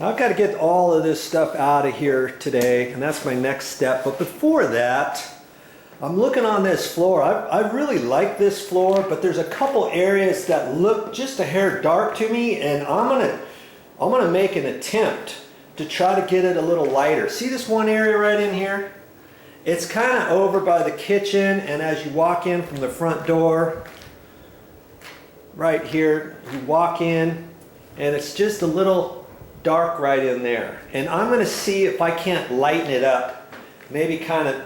I've got to get all of this stuff out of here today, and that's my next step. But before that, I'm looking on this floor. I really like this floor, but there's a couple areas that look just a hair dark to me, and I'm gonna make an attempt to try to get it a little lighter. See this one area right in here? It's kind of over by the kitchen, and as you walk in from the front door, right here, you walk in, and it's just a little dark right in there. And I'm gonna see if I can't lighten it up, maybe kind of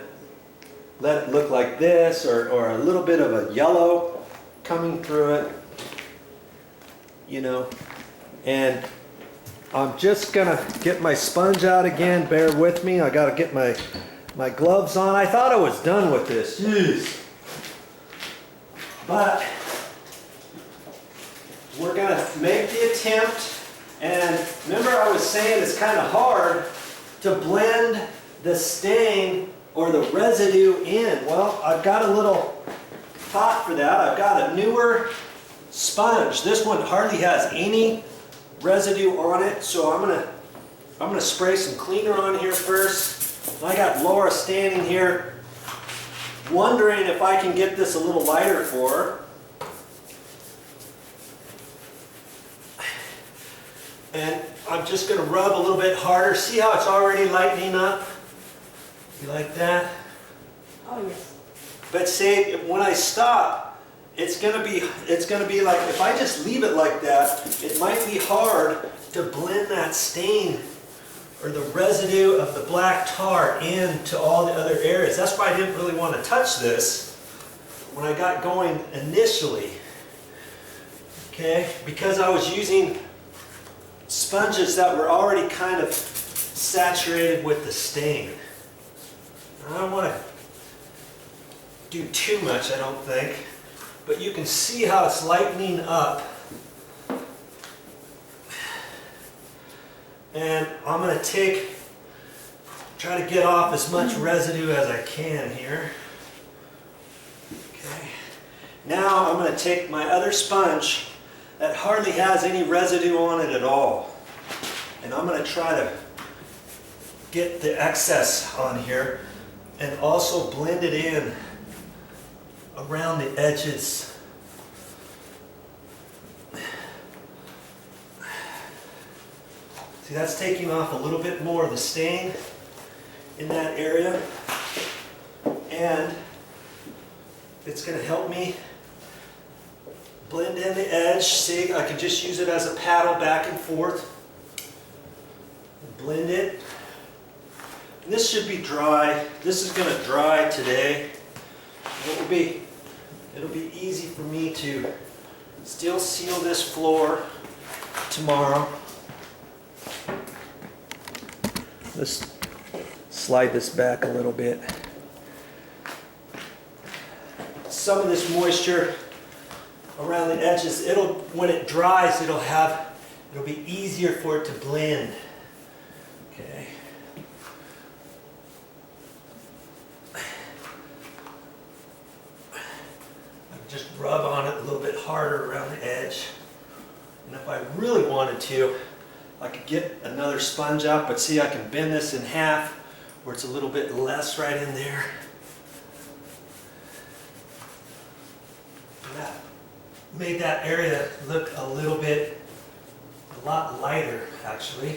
let it look like this, or a little bit of a yellow coming through it, you know. And I'm just gonna get my sponge out again. Bear with me. I gotta get my gloves on. I thought I was done with this. Jeez. But we're gonna make the attempt. And remember, I was saying it's kind of hard to blend the stain or the residue in. Well, I've got a little thought for that. I've got a newer sponge. This one hardly has any residue on it, so I'm gonna spray some cleaner on here first. I got Laura standing here wondering if I can get this a little lighter for her. And I'm just going to rub a little bit harder. See how it's already lightening up? You like that? Oh yes. But say when I stop, it's going to be like, if I just leave it like that, it might be hard to blend that stain or the residue of the black tar into all the other areas. That's why I didn't really want to touch this when I got going initially. Okay? Because I was using sponges that were already kind of saturated with the stain. I don't want to do too much, I don't think, but you can see how it's lightening up. And I'm going to try to get off as much residue as I can here. Okay. Now I'm going to take my other sponge that hardly has any residue on it at all. And I'm going to try to get the excess on here and also blend it in around the edges. See, that's taking off a little bit more of the stain in that area, and it's going to help me blend in the edge. See, I can just use it as a paddle back and forth. Blend it. And this should be dry. This is going to dry today. It'll be easy for me to still seal this floor tomorrow. Let's slide this back a little bit. Some of this moisture around the edges, when it dries, it'll be easier for it to blend. Okay. I just rub on it a little bit harder around the edge. And if I really wanted to, I could get another sponge out, but see, I can bend this in half where it's a little bit less right in there. That made that area look a lot lighter, actually.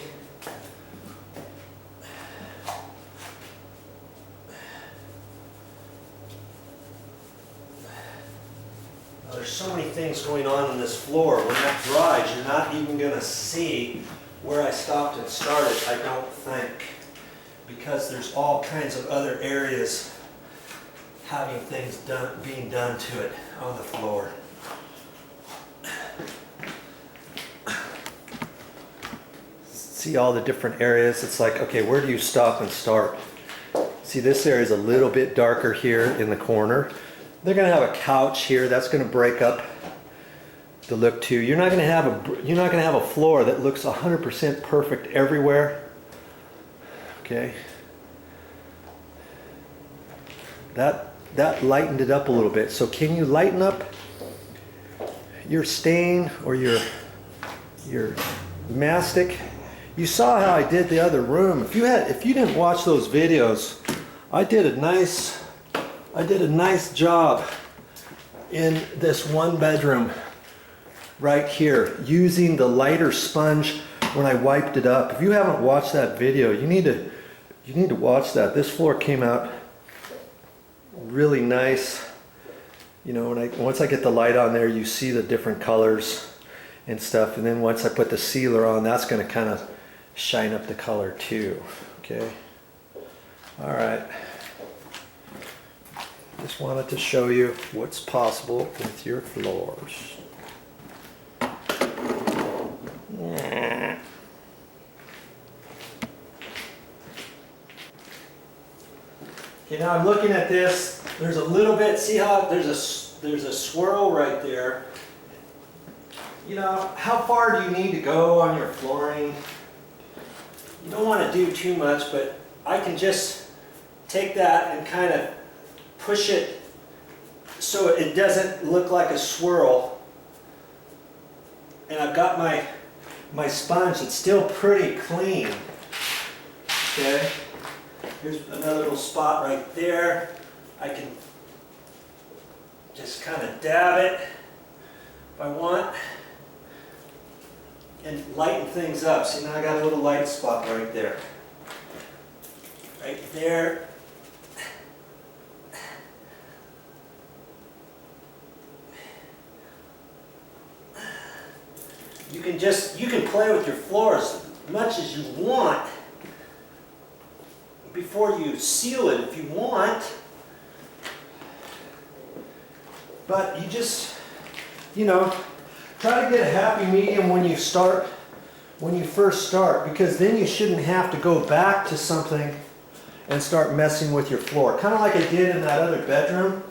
Now, there's so many things going on this floor. When that dries, you're not even going to see where I stopped and started, I don't think, because there's all kinds of other areas having things being done to it on the floor. See all the different areas? It's like, okay, where do you stop and start? See, this area is a little bit darker here in the corner. They're going to have a couch here. That's going to break up the look too. You're not going to have a floor that looks 100% perfect everywhere. Okay. That lightened it up a little bit. So can you lighten up your stain or your mastic? you saw how I did the other room. If you didn't watch those videos, I did a nice job in this one bedroom right here using the lighter sponge when I wiped it up. If you haven't watched that video, you need to watch that. This floor came out really nice. You know, once I get the light on there, you see the different colors and stuff, and then once I put the sealer on, that's going to kind of shine up the color too. Okay, all right, just wanted to show you what's possible with your floors. Okay, now I'm looking at this. There's a little bit, see how there's a swirl right there. You know, how far do you need to go on your flooring? You don't want to do too much, but I can just take that and kind of push it so it doesn't look like a swirl. And I've got my sponge. It's still pretty clean. Okay. Here's another little spot right there. I can just kind of dab it if I want and lighten things up. See, now I got a little light spot right there. Right there. You can play with your floors as much as you want before you seal it if you want. But you just, you know, try to get a happy medium when you first start, because then you shouldn't have to go back to something and start messing with your floor. Kind of like I did in that other bedroom.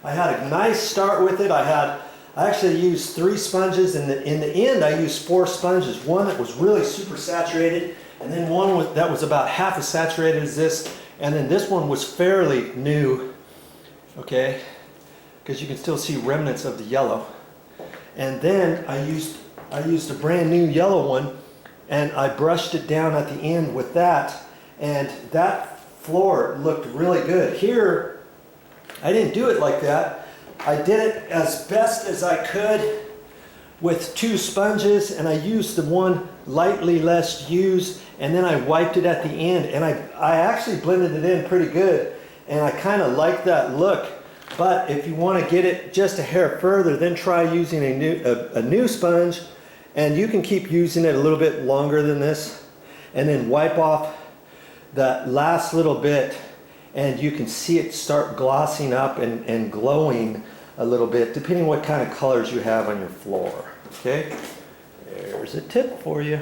I had a nice start with it. I actually used 3 sponges, and in the end I used 4 sponges. One that was really super saturated, and then one that was about half as saturated as this, and then this one was fairly new, okay, because you can still see remnants of the yellow. And then I used a brand new yellow one, and I brushed it down at the end with that, and that floor looked really good. Here, I didn't do it like that. I did it as best as I could with 2 sponges, and I used the one lightly less used, and then I wiped it at the end, and I actually blended it in pretty good, and I kind of like that look. But if you want to get it just a hair further, then try using a new sponge, and you can keep using it a little bit longer than this, and then wipe off that last little bit, and you can see it start glossing up and glowing a little bit, depending what kind of colors you have on your floor. Okay, there's a tip for you.